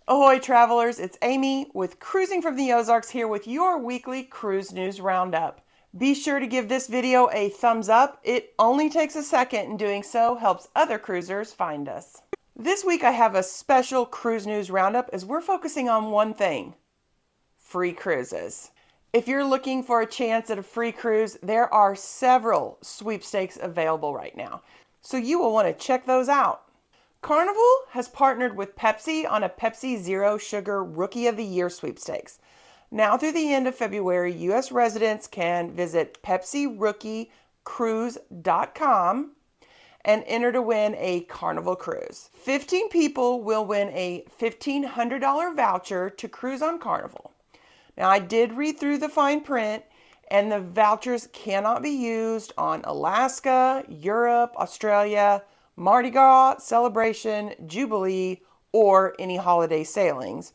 Ahoy travelers, it's Amy with Cruising from the Ozarks here with your weekly Cruise News Roundup. Be sure to give this video a thumbs up. It only takes a second and doing so helps other cruisers find us. This week I have a special Cruise News Roundup as we're focusing on one thing: free cruises. If you're looking for a chance at a free cruise, there are several sweepstakes available right now, so you will want to check those out. Carnival has partnered with Pepsi on a Pepsi Zero Sugar Rookie of the Year sweepstakes. Now through the end of February, U.S. residents can visit PepsiRookieCruise.com and enter to win a Carnival cruise. 15 people will win a $1,500 voucher to cruise on Carnival. Now, I did read through the fine print, and the vouchers cannot be used on Alaska, Europe, Australia, Mardi Gras, Celebration, Jubilee, or any holiday sailings.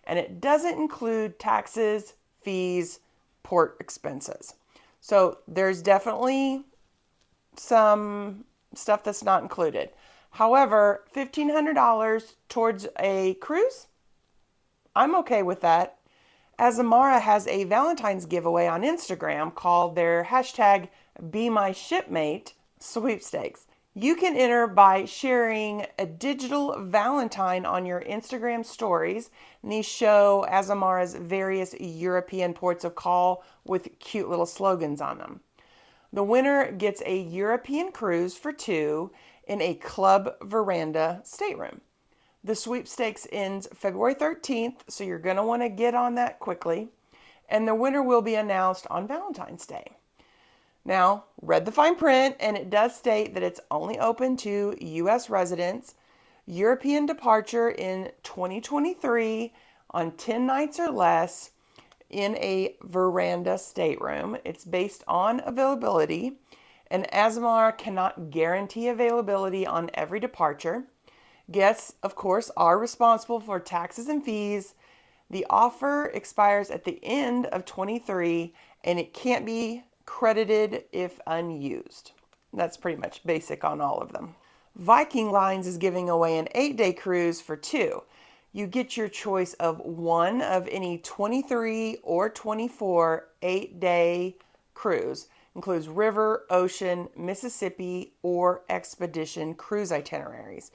And it doesn't include taxes, fees, port expenses. So there's definitely some stuff that's not included. However, $1,500 towards a cruise, I'm okay with that. Azamara has a Valentine's giveaway on Instagram called their hashtag #BeMyShipmate sweepstakes. You can enter by sharing a digital Valentine on your Instagram stories. And these show Azamara's various European ports of call with cute little slogans on them. The winner gets a European cruise for two in a club veranda stateroom. The sweepstakes ends February 13th, so you're going to want to get on that quickly. And the winner will be announced on Valentine's Day. Now, read the fine print, and it does state that it's only open to U.S. residents. European departure in 2023 on 10 nights or less in a veranda stateroom. It's based on availability, and Azamara cannot guarantee availability on every departure. Guests, of course, are responsible for taxes and fees. The offer expires at the end of 23, and it can't be credited if unused. That's pretty much basic on all of them. Viking Lines is giving away an 8-day cruise for two. You get your choice of one of any 23 or 24 8-day cruise. Includes river, ocean, Mississippi, or expedition cruise itineraries.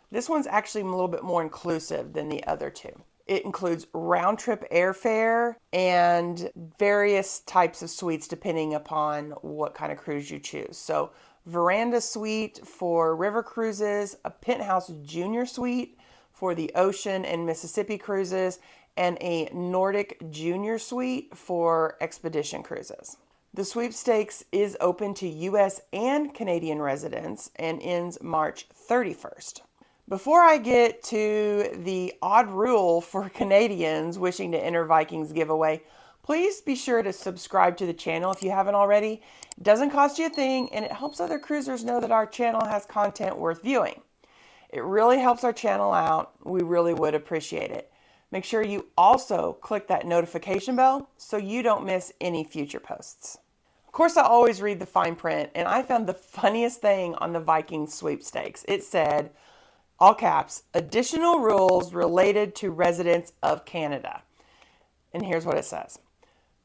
This one's actually a little bit more inclusive than the other two. It includes round-trip airfare and various types of suites depending upon what kind of cruise you choose. So, veranda suite for river cruises, a penthouse junior suite for the ocean and Mississippi cruises, and a Nordic junior suite for expedition cruises. The sweepstakes is open to U.S. and Canadian residents and ends March 31st. Before I get to the odd rule for Canadians wishing to enter Vikings giveaway, please be sure to subscribe to the channel if you haven't already. It doesn't cost you a thing, and it helps other cruisers know that our channel has content worth viewing. It really helps our channel out. We really would appreciate it. Make sure you also click that notification bell so you don't miss any future posts. Of course, I always read the fine print, and I found the funniest thing on the Viking sweepstakes. It said, all caps, additional rules related to residents of Canada. And here's what it says.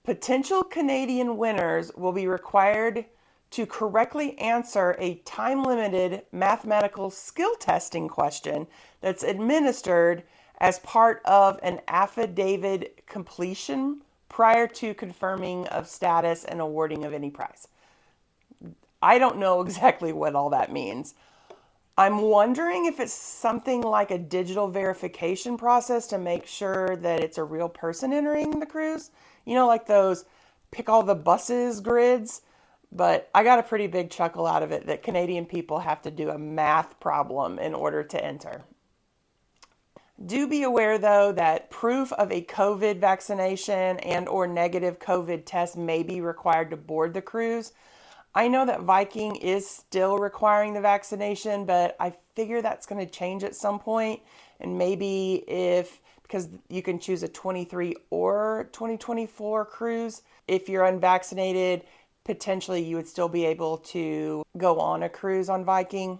Potential Canadian winners will be required to correctly answer a time-limited mathematical skill testing question that's administered as part of an affidavit completion prior to confirming of status and awarding of any prize. I don't know exactly what all that means. I'm wondering if it's something like a digital verification process to make sure that it's a real person entering the cruise. You know, like those pick all the buses grids. But I got a pretty big chuckle out of it that Canadian people have to do a math problem in order to enter. Do be aware, though, that proof of a COVID vaccination and or negative COVID test may be required to board the cruise. I know that Viking is still requiring the vaccination, but I figure that's going to change at some point. And maybe because you can choose a 23 or 2024 cruise, if you're unvaccinated, potentially you would still be able to go on a cruise on Viking.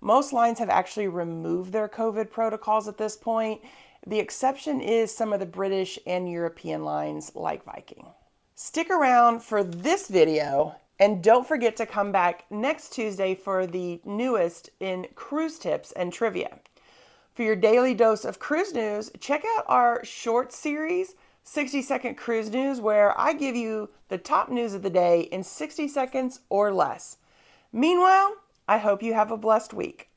Most lines have actually removed their COVID protocols at this point, The exception is some of the British and European lines like Viking. Stick around for this video and don't forget to come back next Tuesday for the newest in cruise tips and trivia. For your daily dose of cruise news, check out our short series, 60-Second Cruise News, where I give you the top news of the day in 60 seconds or less. Meanwhile, I hope you have a blessed week.